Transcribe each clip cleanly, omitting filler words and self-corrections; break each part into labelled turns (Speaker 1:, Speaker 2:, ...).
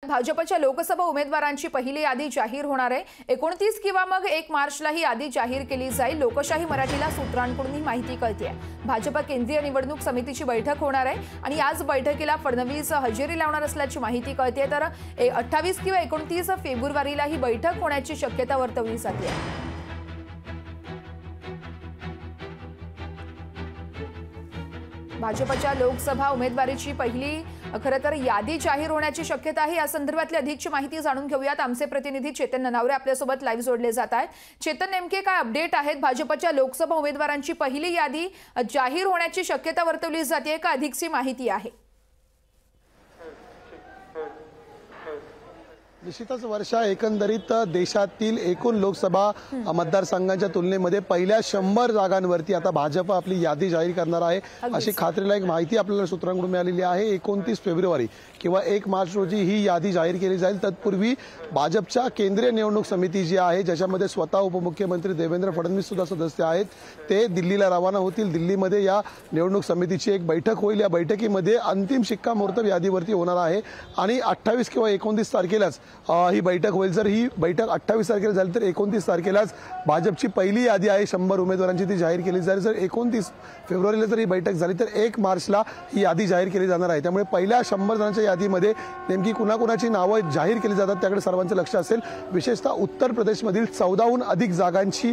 Speaker 1: भाजपच्या लोकसभा उमेदवारांची पहिली यादी जाहीर होणार आहे। 29 किंवा मग 1 मार्चला ही यादी जाहीर केली जाईल। लोकशाही मराठीला सूत्रांकडून ही माहिती कळते। भाजप केंद्रीय निवडणूक समितीची बैठक होणार आहे आणि याच बैठकीला फडणवीस हजेरी लावणार असल्याची माहिती कळते। तर 28 किंवा 29 फेब्रुवारीला ही बैठक होण्याची शक्यता वर्तवली जाते। भाजपच्या लोकसभा उमेदवारीची पहिली खरं तर यादी जाहीर होण्याची शक्यता आहे। या संदर्भातली अधिकची माहिती जाणून घेऊयात। आमचे प्रतिनिधी चेतन ननावरे आपल्यासोबत लाईव्ह जोडले जात आहेत। चेतन, नेमके काय अपडेट आहेत? भाजपच्या लोकसभा उमेदवारांची पहिली यादी जाहीर होण्याची शक्यता वर्तवली जाते का अधिकची माहिती आहे?
Speaker 2: निश्चितच वर्षा, एकंदरीत देशातील एकूण लोकसभा मतदारसंघांच्या तुलनेमध्ये पहिल्या 100 जागांवरती आता भाजप आपली यादी जाहीर करणार आहे अशी खात्रीलायक माहिती आपल्याला सूत्रांकडून मिळालेली आहे। 29 फेब्रुवारी किंवा 1 मार्च रोजी ही यादी जाहीर केली जाईल। तत्पूर्वी भाजपच्या केंद्रीय निवडणूक समिती जी आहे, ज्याच्यामध्ये स्वतः उपमुख्यमंत्री देवेंद्र फडणवीस सुद्धा सदस्य आहेत, ते दिल्लीला रवाना होतील। दिल्लीमध्ये या निवडणूक समितीची एक बैठक होईल। या बैठकीमध्ये अंतिम शिक्कामोर्तब यादीवरती होणार आहे आणि 28 किंवा 29 तारखेलाच ही बैठक होईल। जर ही बैठक 28 तारखेला झाली तर 29 तारखेलाच भाजपची पहिली यादी आहे 100 उमेदवारांची ती जाहीर केली जाईल। जर 29 फेब्रुवारीला जर ही बैठक झाली तर 1 मार्चला ही यादी जाहीर केली जाणार आहे। त्यामुळे पहिल्या 100 जणांच्या यादीमध्ये नेमकी कुणाकुणाची नावं जाहीर केली जातात त्याकडे सर्वांचं लक्ष असेल। विशेषतः उत्तर प्रदेशमधील 14हून अधिक जागांची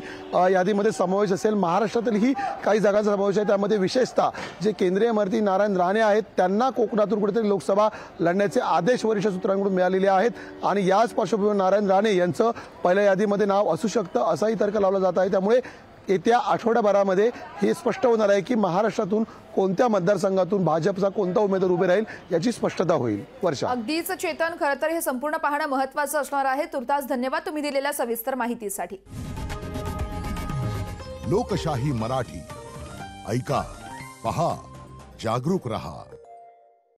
Speaker 2: यादीमध्ये समावेश असेल। महाराष्ट्रातीलही काही जागांचा समावेश आहे। त्यामध्ये विशेषतः जे केंद्रीय मंत्री नारायण राणे आहेत त्यांना कोकणातून कुठेतरी लोकसभा लढण्याचे आदेश वरिष्ठ सूत्रांकडून मिळालेले आहेत आणि याच पार्श्वभूमीवर नारायण राणे यांचं पहिल्या यादीमध्ये नाव असू शकतं असाही तर्क लावला जात आहे। त्यामुळे येत्या आठवड्याभरामध्ये हे स्पष्ट होणार आहे की महाराष्ट्रातून कोणत्या मतदारसंघातून भाजपचा कोणता उमेदवार उभे राहील याची स्पष्टता होईल। वर्षा,
Speaker 1: अगदीच चेतन, खरं तर हे संपूर्ण पाहणं महत्त्वाचं असणार आहे। तुर्तास धन्यवाद तुम्ही दिलेल्या सविस्तर माहितीसाठी।
Speaker 3: लोकशाही मराठी ऐका, पहा, जागरूक रहा।